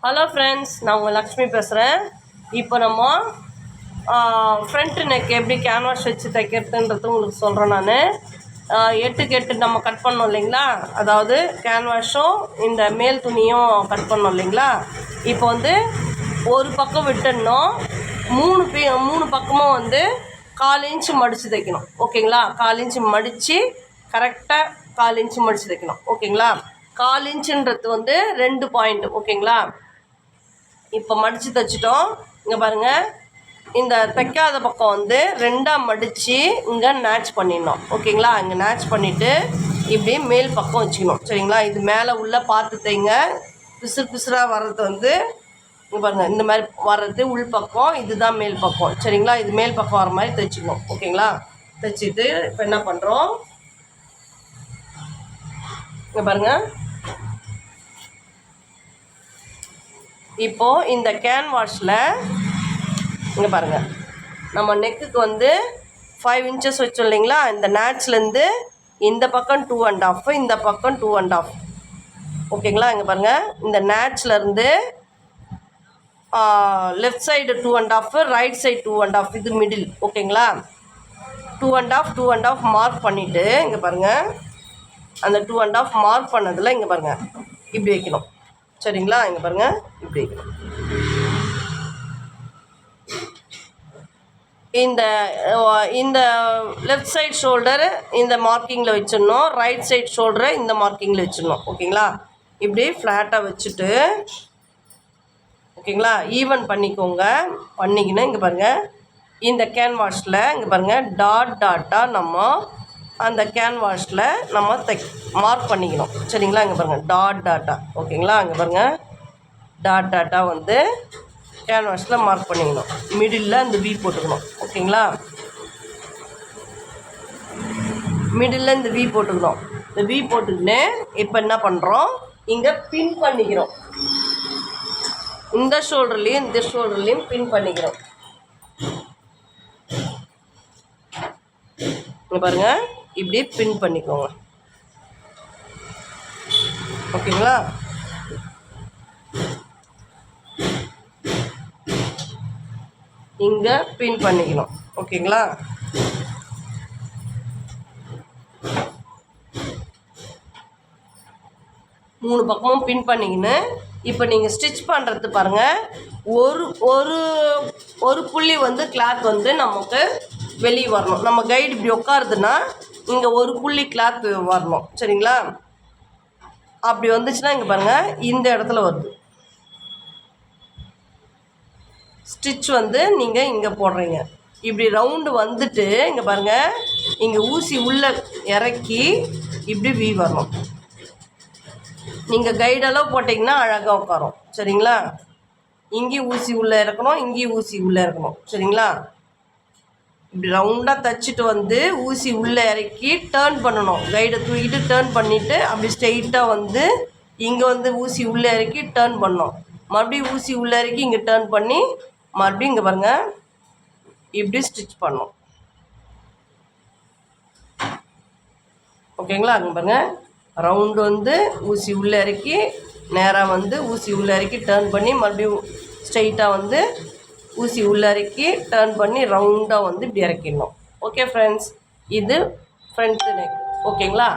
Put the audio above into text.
Hello friends, நான் உங்கள் லக்ஷ்மி பேசுகிறேன். இப்போ நம்ம ஃப்ரண்ட்டு நெக் எப்படி கேன்வாஸ் வச்சு தைக்கிறதுன்றது உங்களுக்கு சொல்கிறேன். நான் 8க்கு 8 நம்ம கட் பண்ணோம் இல்லைங்களா, அதாவது கேன்வாஸும் இந்த மேல் துணியும் கட் பண்ணோம் இல்லைங்களா. இப்போ வந்து ஒரு பக்கம் விட்டுடணும், மூணு பக்கமும் வந்து 1/4 இன்ச்சு மடித்து தைக்கணும். ஓகேங்களா, 1/4 இன்ச்சு மடித்து கரெக்டாக 1/4 இன்ச்சு மடித்து தைக்கணும். ஓகேங்களா, 1/4 இன்ச்சுன்றது வந்து 2 பாயிண்ட். ஓகேங்களா, இப்போ மடித்து தைச்சிட்டோம். இங்கே பாருங்கள், இந்த தைக்காத பக்கம் வந்து 2ஆக மடித்து இங்கே நேட்ச் பண்ணிடணும். ஓகேங்களா, இங்கே நேட்ச் பண்ணிவிட்டு இப்படி மேல் பக்கம் வச்சுக்கணும். சரிங்களா, இது மேலே உள்ள பார்த்து தைங்க. பிசுறாக வர்றது வந்து இங்கே பாருங்கள், இந்த மாதிரி வர்றது உள் பக்கம், இதுதான் மேல் பக்கம். சரிங்களா, இது மேல் பக்கம் வர மாதிரி தைச்சிக்கணும். ஓகேங்களா, தைச்சிட்டு இப்போ என்ன பண்ணுறோம், இங்கே பாருங்கள், இப்போது இந்த கேன்வாஸில் இங்கே பாருங்கள், நம்ம நெக்குக்கு வந்து 5 இன்ச்சஸ் வச்சோம் இல்லைங்களா. இந்த நேட்ச்லேருந்து இந்த பக்கம் 2.5, இந்த பக்கம் 2.5. ஓகேங்களா, இங்கே பாருங்கள், இந்த நேட்ச்லேருந்து லெஃப்ட் சைடு 2.5, ரைட் சைடு 2.5, இது மிடில். ஓகேங்களா, 2.5 மார்க் பண்ணிவிட்டு இங்கே பாருங்கள், அந்த 2.5 மார்க் பண்ணதில் இங்கே பாருங்கள் இப்படி வைக்கணும். சரிங்களா, இங்கே பாருங்கள், இப்படி வைக்கணும். இந்த லெஃப்ட் சைட் ஷோல்டரு இந்த மார்க்கிங்கில் வச்சிடணும், ரைட் சைட் ஷோல்டரை இந்த மார்க்கிங்கில் வச்சிடணும். ஓகேங்களா, இப்படி ஃப்ளாட்டாக வச்சுட்டு ஓகேங்களா ஈவன் பண்ணிக்கோங்க. பண்ணிக்கின்னு இங்கே பாருங்கள், இந்த கேன்வாஸில் இங்கே பாருங்கள் டாட்டாக நம்ம அந்த கேன்வாஸில் நம்ம மார்க் பண்ணிக்கணும். சரிங்களா, இங்கே பாருங்கள் டாட்டா. ஓகேங்களா, இங்கே பாருங்கள் டாட்டா வந்து கேன்வாஸில் மார்க் பண்ணிக்கணும். மிடில் இந்த வி போட்டுக்கணும். ஓகேங்களா, மிடில் இந்த வி போட்டுக்கணும். இந்த வி போட்டுக்கின்னு இப்போ என்ன பண்ணுறோம், இங்கே பின் பண்ணிக்கிறோம். இந்த ஷோல்டர்லேயும் இந்த ஷோல்டர்லேயும் பின் பண்ணிக்கிறோம். இங்கே பாருங்கள், இப்படி பின் பண்ணிக்கோங்க. ஓகேங்களா, இங்கே பின் பண்ணிக்கணும். ஓகேங்களா, மூணு பக்கமும் பின் பண்ணிக்கின்னு இப்போ நீங்கள் ஸ்டிச் பண்ணுறது பாருங்கள், ஒரு புள்ளி வந்து கிளாத் வந்து நமக்கு வெளியே வரணும். நம்ம கைடு இப்படி உட்காருதுன்னா இங்கே ஒரு புள்ளி கிளாத் வரணும். சரிங்களா, அப்படி வந்துச்சுன்னா இங்கே பாருங்கள் இந்த இடத்துல வருது. ஸ்டிச் வந்து நீங்கள் இங்கே போடுறீங்க, இப்படி ரவுண்டு வந்துட்டு இங்கே பாருங்கள், இங்கே ஊசி உள்ளே இறக்கி இப்படி வீ வரணும். நீங்கள் கைடெல்லாம் போட்டிங்கன்னா அழகாக உட்காரும். சரிங்களா, இங்கேயும் ஊசி உள்ளே இறக்கணும், இங்கேயும் ஊசி உள்ளே இறக்கணும். சரிங்களா, இப்படி ரவுண்டாக தைச்சிட்டு வந்து ஊசி உள்ளே இறக்கி டேர்ன் பண்ணணும். கைடை தூக்கிட்டு டேர்ன் பண்ணிவிட்டு அப்படி ஸ்ட்ரெயிட்டாக வந்து இங்கே வந்து ஊசி உள்ளே இறக்கி டேர்ன் பண்ணணும். மறுபடியும் ஊசி உள்ளே இறக்கி இங்கே டேர்ன் பண்ணி மறுபடியும் இங்கே பாருங்கள் இப்படி ஸ்டிச் பண்ணணும். ஓகேங்களா, அங்கே பாருங்கள் ரவுண்டு வந்து ஊசி உள்ளே இறக்கி நேராக வந்து ஊசி உள்ளே இறக்கி டேர்ன் பண்ணி மறுபடியும் ஸ்ட்ரெயிட்டாக வந்து ஊசி உள்ளே இறக்கி டேர்ன் பண்ணி ரவுண்டாக வந்து இப்படி இறக்கிடணும். ஓகே ஃப்ரெண்ட்ஸ், இது ஃப்ரண்ட் நெக். ஓகேங்களா.